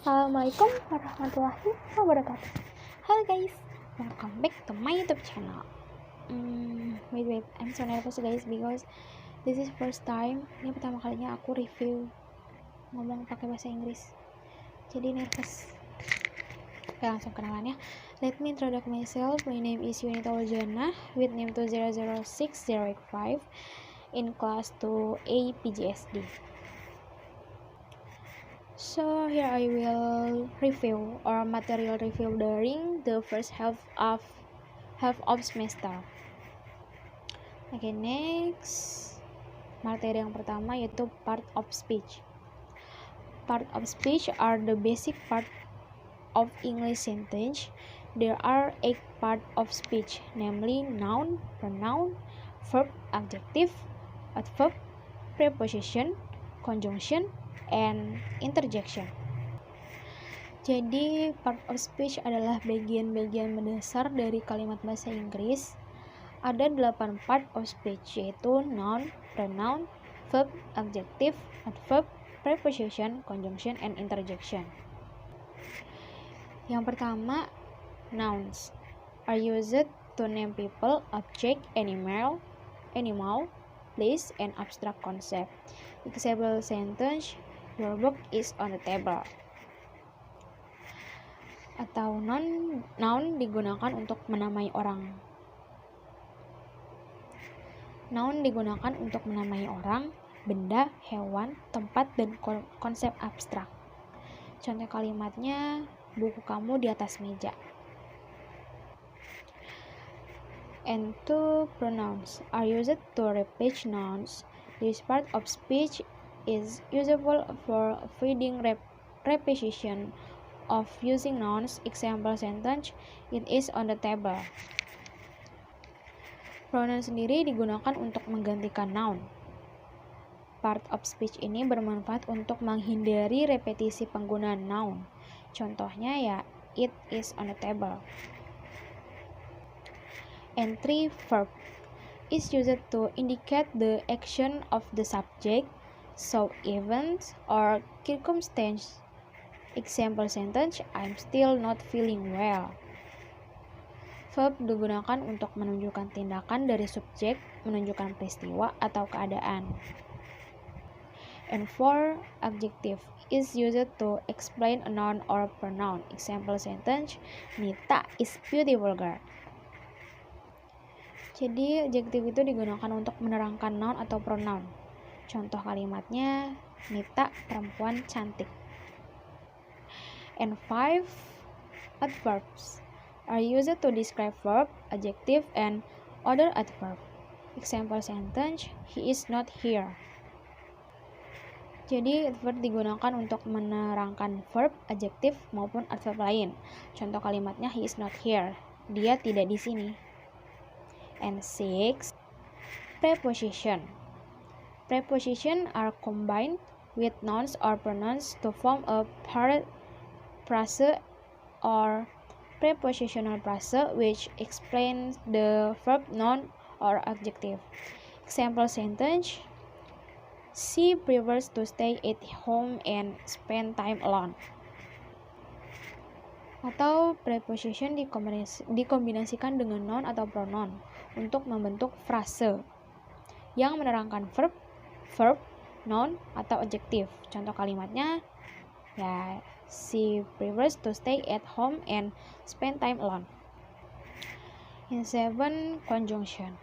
Assalamualaikum warahmatullahi wabarakatuh. Halo guys, welcome back to my YouTube channel. Wait, I'm so nervous guys because this is first time. Ini pertama kalinya aku review ngomong pakai bahasa Inggris. Jadi nervous. Oke, langsung kenalan ya. Let me introduce myself. My name is Yunita Wajana with name 2006085 in class 2A PGSD. So here I will review or material review during the first half of semester. Okay, next materi yang pertama yaitu part of speech. Part of speech are the basic part of English sentence. There are 8 parts of speech, namely noun, pronoun, verb, adjective, adverb, preposition, conjunction, and interjection. Jadi part of speech adalah bagian-bagian mendasar dari kalimat bahasa Inggris. Ada 8 part of speech, yaitu noun, pronoun, verb, adjective, adverb, preposition, conjunction, and interjection. Yang pertama, nouns are used to name people, object, animal, place, and abstract concept. Example sentence: your book is on the table. Atau noun digunakan untuk menamai orang. Noun digunakan untuk menamai orang, benda, hewan, tempat, dan konsep abstrak. Contoh kalimatnya, buku kamu di atas meja. And two pronouns are used to replace nouns. This part of speech is useful for avoiding repetition of using nouns. Example sentence: it is on the table. Pronoun sendiri digunakan untuk menggantikan noun. Part of speech ini bermanfaat untuk menghindari repetisi penggunaan noun. Contohnya ya, it is on the table. And three, verb is used to indicate the action of the subject, so events or circumstance. Example sentence: I'm still not feeling well. Verb digunakan untuk menunjukkan tindakan dari subjek, menunjukkan peristiwa atau keadaan. And four, adjective is used to explain a noun or pronoun. Example sentence: Nita is beautiful girl. Jadi adjektif itu digunakan untuk menerangkan noun atau pronoun. Contoh kalimatnya, Nita perempuan cantik. And 5, adverbs are used to describe verb, adjective, and other adverb. Example sentence: he is not here. Jadi adverb digunakan untuk menerangkan verb, adjektif, maupun adverb lain. Contoh kalimatnya, he is not here. Dia tidak di sini. And 6, preposition. Preposition are combined with nouns or pronouns to form a phrase or prepositional phrase which explains the verb, noun, or adjective. Example sentence: she prefers to stay at home and spend time alone. Atau preposition dikombinasikan dengan noun atau pronoun untuk membentuk frase yang menerangkan verb, noun, atau adjektif. Contoh kalimatnya ya, she prefers to stay at home and spend time alone. In 7, conjunction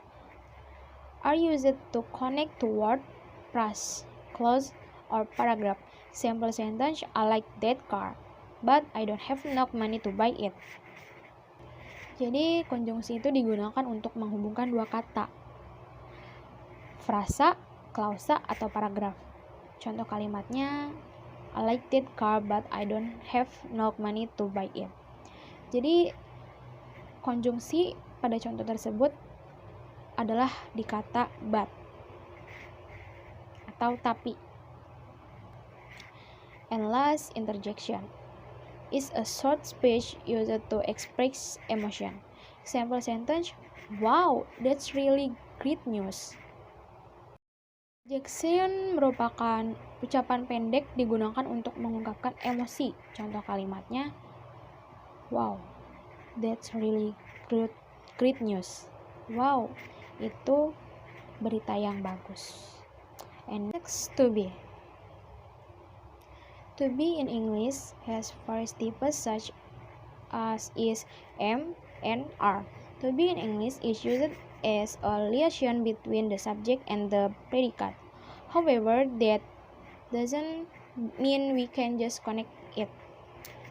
are used to connect to word, phrase, clause, or paragraph. Example sentence: I like that car, but I don't have enough money to buy it. Jadi konjungsi itu digunakan untuk menghubungkan dua kata, frasa, klausa, atau paragraf. Contoh kalimatnya, I like that car but I don't have enough money to buy it. Jadi konjungsi pada contoh tersebut adalah di kata but atau tapi. And last, interjection is a short speech used to express emotion. Example sentence: wow, that's really great news. Projection merupakan ucapan pendek digunakan untuk mengungkapkan emosi. Contoh kalimatnya, wow, that's really great news. Wow, itu berita yang bagus. And next, to be. To be in English has various types such as is, am, and are. To be in English is used as a liaison between the subject and the predicate. However, that doesn't mean we can just connect it.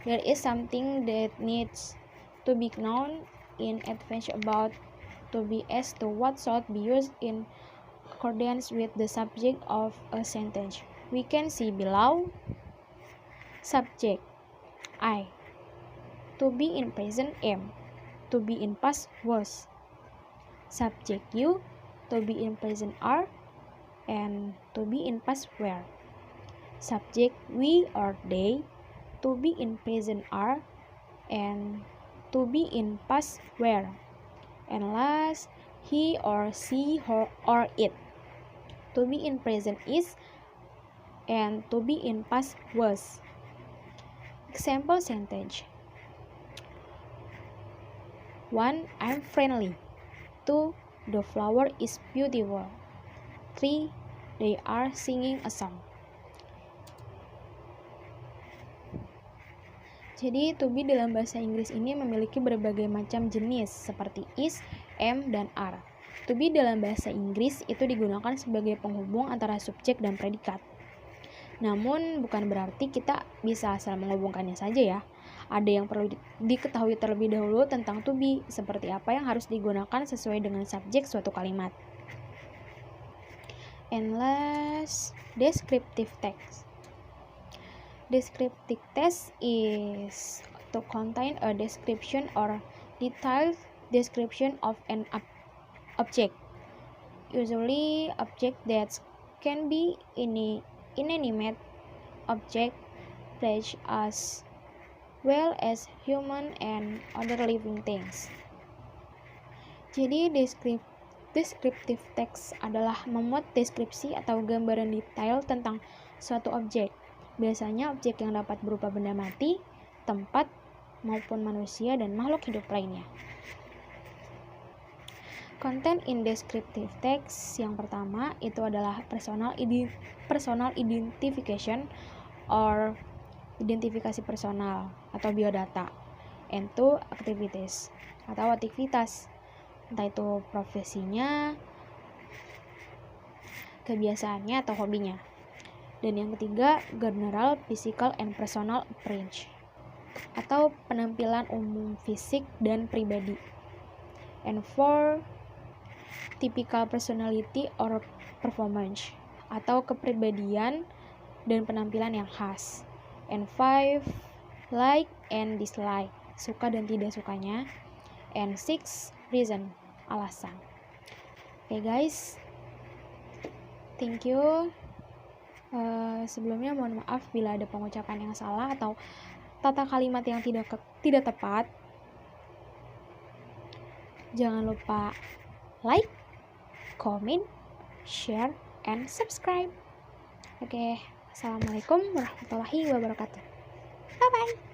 There is something that needs to be known in advance about to be as to what should be used in accordance with the subject of a sentence. We can see below. Subject, I. To be in present, am. To be in past, was. Subject, you. To be in present, are. And to be in past, were. Subject, we or they. To be in present, are. And to be in past, were. And last, he or she or it. To be in present, is. And to be in past, was. Example sentence. 1. I'm friendly. 2. The flower is beautiful. 3. They are singing a song. Jadi, to be dalam bahasa Inggris ini memiliki berbagai macam jenis seperti is, am, dan are. To be dalam bahasa Inggris itu digunakan sebagai penghubung antara subjek dan predikat. Namun, bukan berarti kita bisa asal menghubungkannya saja ya. Ada yang perlu diketahui terlebih dahulu tentang to be, seperti apa yang harus digunakan sesuai dengan subjek suatu kalimat. And last, descriptive text. Descriptive text is to contain a description or detailed description of an object. Usually, object that can be inanimate object such as well as human and other living things. Jadi, descriptive text adalah memuat deskripsi atau gambaran detail tentang suatu objek. Biasanya objek yang dapat berupa benda mati, tempat, maupun manusia dan makhluk hidup lainnya. Content in descriptive text yang pertama itu adalah personal identification or identifikasi personal atau biodata, and 2 activities atau aktivitas, entah itu profesinya, kebiasaannya, atau hobinya. Dan yang ketiga, general physical and personal appearance atau penampilan umum fisik dan pribadi. And 4, typical personality or performance atau kepribadian dan penampilan yang khas. And 5, like and dislike, suka dan tidak sukanya. And 6, reason, alasan. Oke guys, thank you. Sebelumnya mohon maaf bila ada pengucapan yang salah atau tata kalimat yang tidak tepat. Jangan lupa like, comment, share, and subscribe. Oke, assalamualaikum warahmatullahi wabarakatuh. Bye bye.